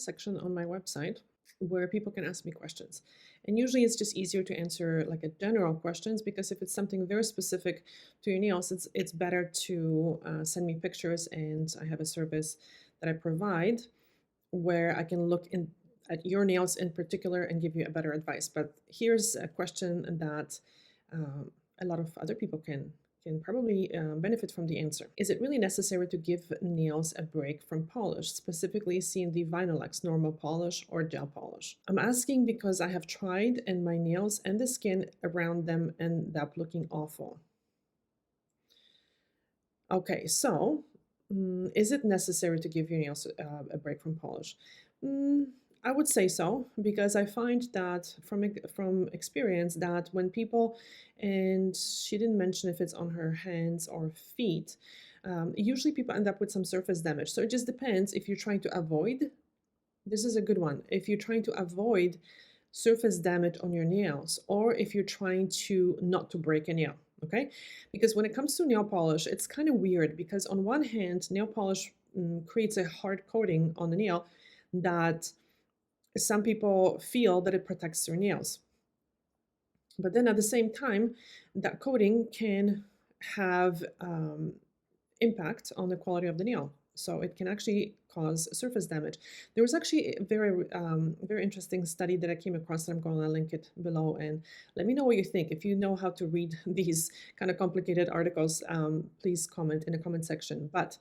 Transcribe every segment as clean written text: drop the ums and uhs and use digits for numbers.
a section on my website where people can ask me questions. And usually it's just easier to answer like a general questions, because if it's something very specific to your nails, it's better to send me pictures, and I have a service that I provide where I can look at your nails in particular and give you a better advice. But here's a question that um, a lot of other people can probably benefit from the answer. Is it really necessary to give nails a break from polish, specifically seeing the Vinyl normal polish or gel polish? I'm asking because I have tried, and my nails and the skin around them end up looking awful. Okay, so is it necessary to give your nails a break from polish? Mm, I would say so, because I find that from experience that when people, and she didn't mention if it's on her hands or feet, usually people end up with some surface damage. So it just depends if you're trying to avoid. This is a good one. If you're trying to avoid surface damage on your nails, or if you're trying to not to break a nail. Okay, because when it comes to nail polish, it's kind of weird, because on one hand, nail polish creates a hard coating on the nail that some people feel that it protects their nails. But then at the same time, that coating can have impact on the quality of the nail. So it can actually cause surface damage. There was actually a very interesting study that I came across, and I'm going to link it below. And let me know what you think. If you know how to read these kind of complicated articles, please comment in the comment section. But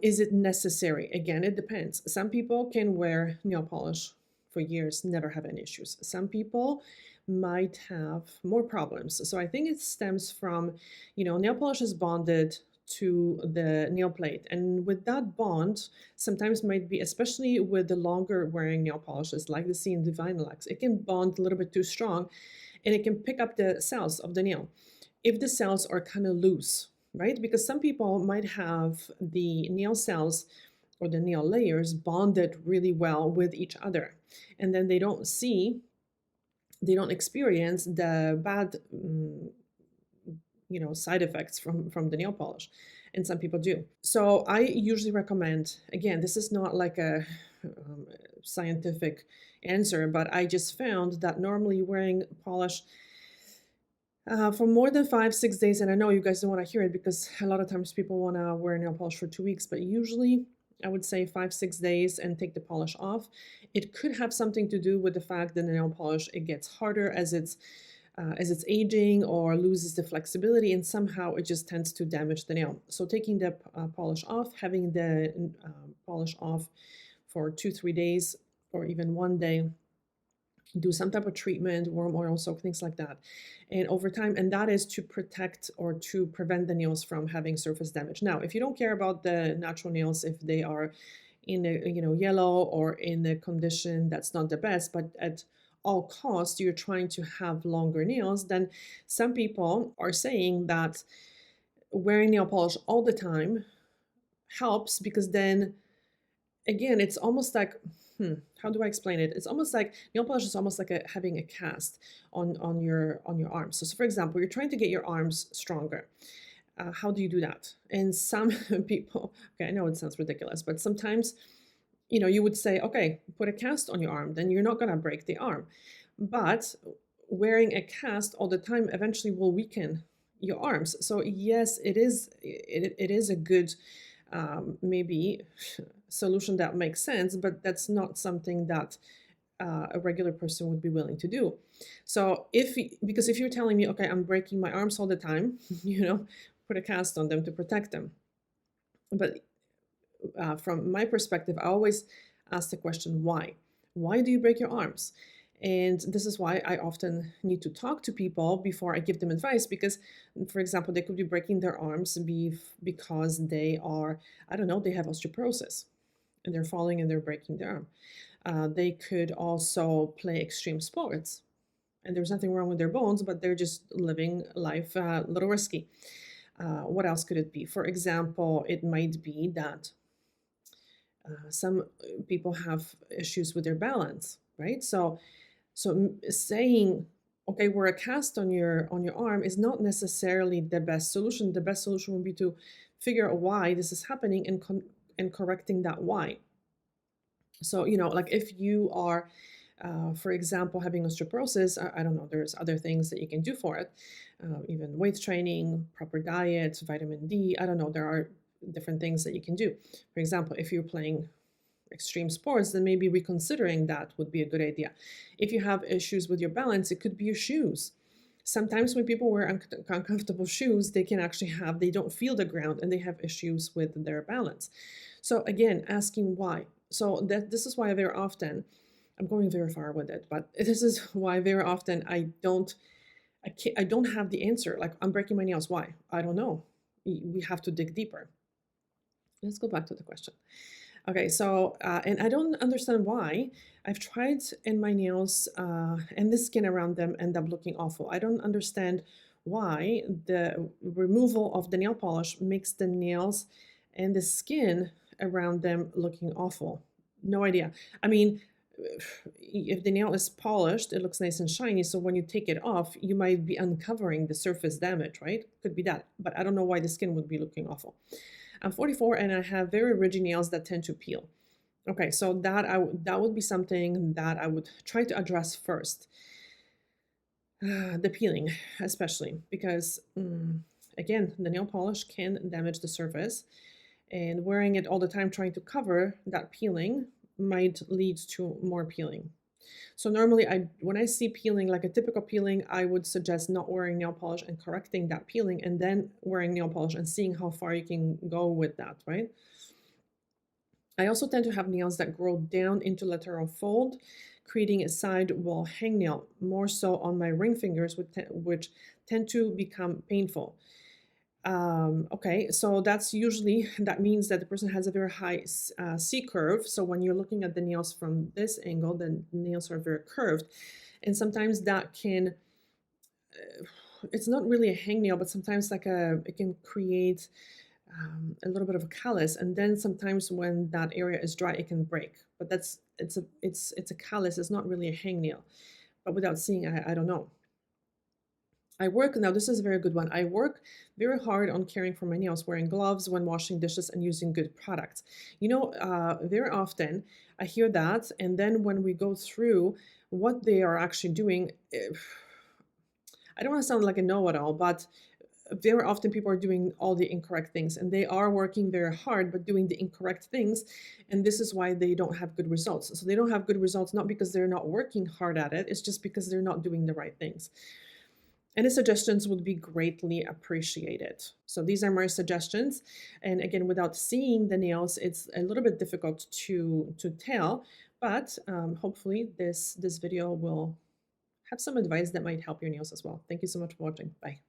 is it necessary? Again, it depends. Some people can wear nail polish for years, never have any issues. Some people might have more problems. So I think it stems from, nail polish is bonded to the nail plate. And with that bond, sometimes might be, especially with the longer wearing nail polishes like the C and the Vinyl, it can bond a little bit too strong, and it can pick up the cells of the nail if the cells are kind of loose, right? Because some people might have the nail cells or the nail layers bonded really well with each other, and then they don't experience the bad side effects from the nail polish, and some people do. So I usually recommend, again, this is not like a scientific answer, but I just found that normally wearing polish for more than 5-6 days, and I know you guys don't want to hear it because a lot of times people want to wear nail polish for 2 weeks, but usually I would say 5-6 days and take the polish off. It could have something to do with the fact that the nail polish, it gets harder as it's aging or loses the flexibility, and somehow it just tends to damage the nail. So taking the polish off, having the polish off for 2-3 days or even 1 day, do some type of treatment, warm oil soak, things like that. And over time, and that is to protect or to prevent the nails from having surface damage. Now, if you don't care about the natural nails, if they are in a yellow or in a condition that's not the best, but at all costs you're trying to have longer nails, then some people are saying that wearing nail polish all the time helps, because then again, it's almost like, how do I explain it? It's almost like nail polish is almost like having a cast on your arms. So for example, you're trying to get your arms stronger. How do you do that? And some people, okay, I know it sounds ridiculous, but sometimes, you would say, okay, put a cast on your arm, then you're not going to break the arm. But wearing a cast all the time eventually will weaken your arms. So yes, it is a good maybe solution that makes sense, but that's not something that a regular person would be willing to do. So because if you're telling me, okay, I'm breaking my arms all the time, put a cast on them to protect them. But from my perspective, I always ask the question, why? Why do you break your arms? And this is why I often need to talk to people before I give them advice, because, for example, they could be breaking their arms because they are, I don't know, they have osteoporosis and they're falling and they're breaking their arm. They could also play extreme sports and there's nothing wrong with their bones, but they're just living life a little risky. What else could it be? For example, it might be that some people have issues with their balance, right? So saying, okay, wear a cast on your arm is not necessarily the best solution. The best solution would be to figure out why this is happening and correcting that why. So, like if you are, for example, having osteoporosis, I don't know, there's other things that you can do for it, even weight training, proper diet, vitamin D. I don't know, there are different things that you can do. For example, if you're playing extreme sports, then maybe reconsidering that would be a good idea. If you have issues with your balance, it could be your shoes. Sometimes when people wear uncomfortable shoes, they don't feel the ground and they have issues with their balance. So again, asking why. So this is why very often, I'm going very far with it, but this is why very often I don't have the answer. Like, I'm breaking my nails. Why? I don't know. We have to dig deeper. Let's go back to the question. Okay, so and I don't understand why. I've tried in my nails and the skin around them end up looking awful. I don't understand why the removal of the nail polish makes the nails and the skin around them looking awful. No idea. I mean, if the nail is polished, it looks nice and shiny. So when you take it off, you might be uncovering the surface damage, right? Could be that. But I don't know why the skin would be looking awful. I'm 44 and I have very rigid nails that tend to peel. Okay, so that would be something that I would try to address first. The peeling, especially because again, the nail polish can damage the surface, and wearing it all the time trying to cover that peeling might lead to more peeling. So normally when I see peeling, like a typical peeling, I would suggest not wearing nail polish and correcting that peeling and then wearing nail polish and seeing how far you can go with that, right? I also tend to have nails that grow down into lateral fold, creating a side wall hangnail, more so on my ring fingers, which tend to become painful. Okay, so that means that the person has a very high C curve. So when you're looking at the nails from this angle, the nails are very curved. And sometimes that can, it's not really a hangnail, but sometimes it can create a little bit of a callus, and then sometimes when that area is dry, it can break. But it's a callus. It's not really a hangnail. But without seeing, I don't know. I work now. This is a very good one. I work very hard on caring for my nails, wearing gloves when washing dishes, and using good products. Very often I hear that, and then when we go through what they are actually doing, I don't want to sound like a know-it-all, but very often people are doing all the incorrect things and they are working very hard but doing the incorrect things, and this is why they don't have good results. So they don't have good results not because they're not working hard at it, it's just because they're not doing the right things. Any suggestions would be greatly appreciated. So these are my suggestions, and again, without seeing the nails, it's a little bit difficult to tell, but hopefully this video will have some advice that might help your nails as well. Thank you so much for watching. Bye.